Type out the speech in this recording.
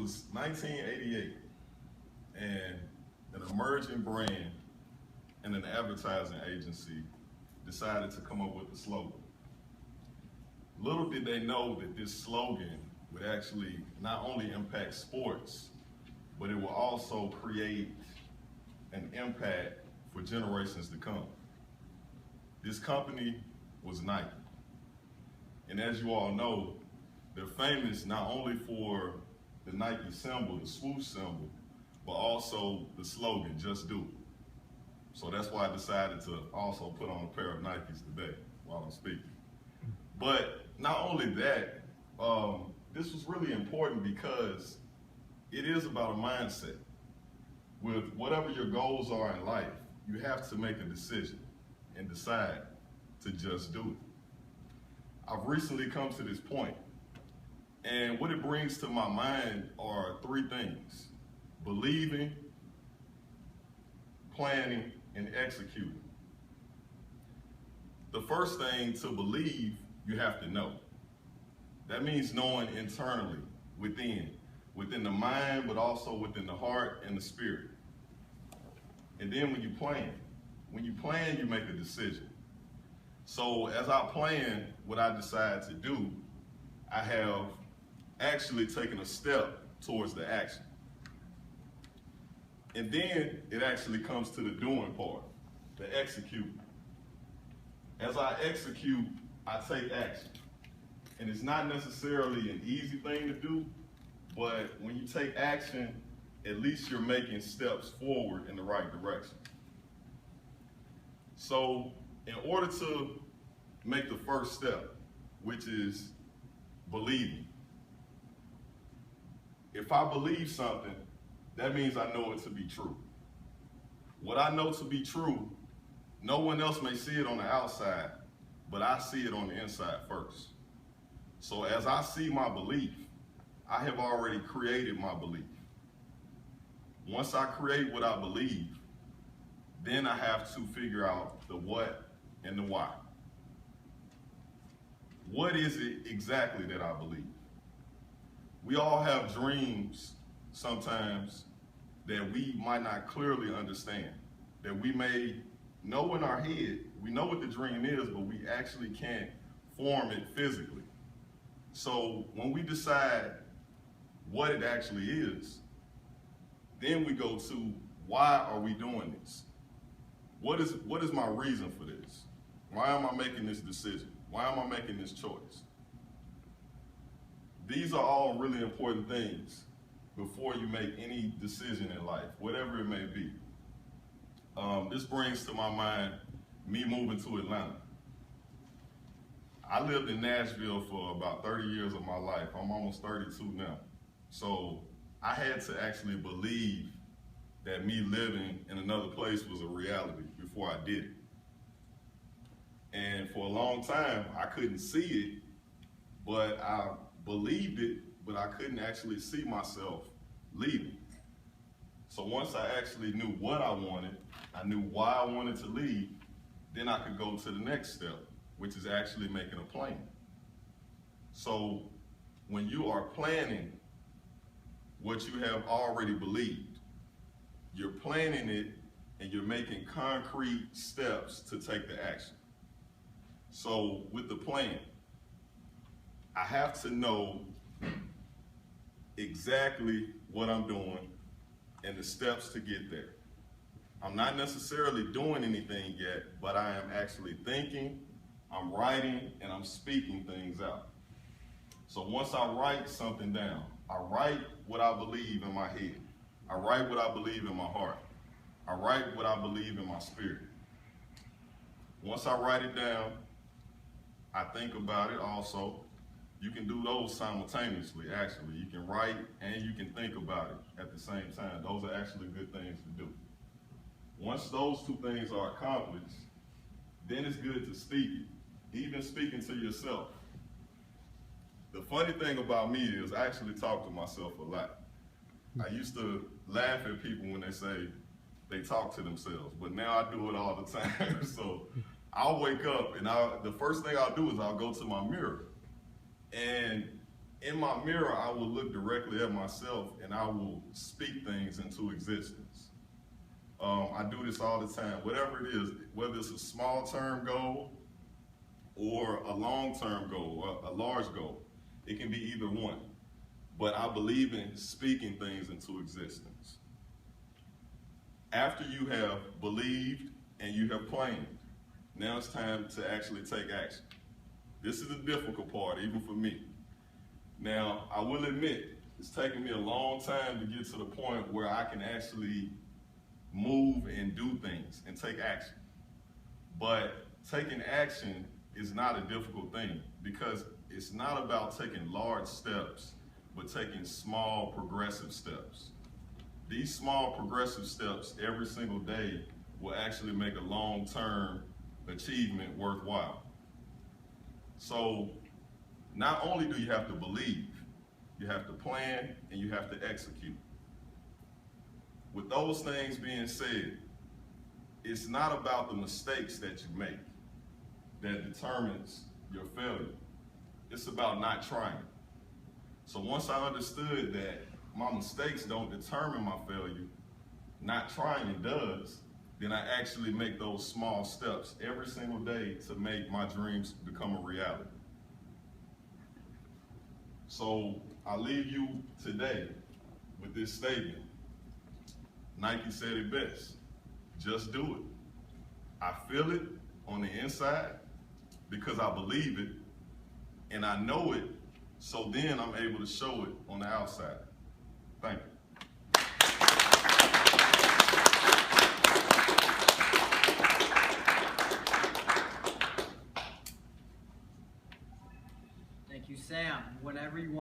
was 1988, and an emerging brand and an advertising agency decided to come up with a slogan. Little did they know that this slogan would actually not only impact sports, but it will also create an impact for generations to come. This company was Nike. And as you all know, they're famous not only for the Nike symbol, the swoosh symbol, but also the slogan, just do it. So that's why I decided to also put on a pair of Nikes today while I'm speaking. But not only that, this was really important because it is about a mindset. With whatever your goals are in life, you have to make a decision and decide to just do it. I've recently come to this point, and what it brings to my mind are three things: believing, planning, and executing. The first thing, to believe, you have to know. That means knowing internally, within the mind, but also within the heart and the spirit. And then when you plan, you make a decision. So as I plan what I decide to do, I have actually taken a step towards the action. And then it actually comes to the doing part, the executing. As I execute, I take action. And it's not necessarily an easy thing to do, but when you take action, at least you're making steps forward in the right direction. So in order to make the first step, which is believing, if I believe something, that means I know it to be true. What I know to be true, no one else may see it on the outside, but I see it on the inside first. So as I see my belief, I have already created my belief. Once I create what I believe, then I have to figure out the what and the why. What is it exactly that I believe? We all have dreams sometimes that we might not clearly understand, that we may know in our head. We know what the dream is, but we actually can't form it physically. So when we decide what it actually is, then we go to, why are we doing this? What is my reason for this? Why am I making this decision? Why am I making this choice? These are all really important things before you make any decision in life, whatever it may be. This brings to my mind me moving to Atlanta. I lived in Nashville for about 30 years of my life. I'm almost 32 now. So I had to actually believe that me living in another place was a reality before I did it. And for a long time, I couldn't see it, but I believed it, but I couldn't actually see myself leaving. So once I actually knew what I wanted, I knew why I wanted to leave, then I could go to the next step, which is actually making a plan. So when you are planning what you have already believed, you're planning it and you're making concrete steps to take the action. So with the plan, I have to know exactly what I'm doing and the steps to get there. I'm not necessarily doing anything yet, but I am actually thinking, I'm writing, and I'm speaking things out. So once I write something down, I write what I believe in my head. I write what I believe in my heart. I write what I believe in my spirit. Once I write it down, I think about it also. You can do those simultaneously, actually. You can write and you can think about it at the same time. Those are actually good things to do. Once those two things are accomplished, then it's good to speak it, even speaking to yourself. The funny thing about me is I actually talk to myself a lot. I used to laugh at people when they say they talk to themselves, but now I do it all the time. So I'll wake up and the first thing I'll do is I'll go to my mirror. And In my mirror, I will look directly at myself and I will speak things into existence. I do this all the time. Whatever it is, whether it's a small term goal or a long-term goal, or a large goal, it can be either one. But I believe in speaking things into existence. After you have believed and you have planned, now it's time to actually take action. This is the difficult part, even for me. Now, I will admit, it's taken me a long time to get to the point where I can actually move and do things and take action. But taking action is not a difficult thing, because it's not about taking large steps, but taking small progressive steps. These small progressive steps every single day will actually make a long-term achievement worthwhile. So not only do you have to believe, you have to plan and you have to execute. With those things being said, it's not about the mistakes that you make that determines your failure. It's about not trying. So once I understood that my mistakes don't determine my failure, not trying does, then I actually make those small steps every single day to make my dreams become a reality. So I leave you today with this statement. Nike said it best: just do it. I feel it on the inside because I believe it, and I know it, so then I'm able to show it on the outside. Thank you. Thank you, Sam. Whenever you want.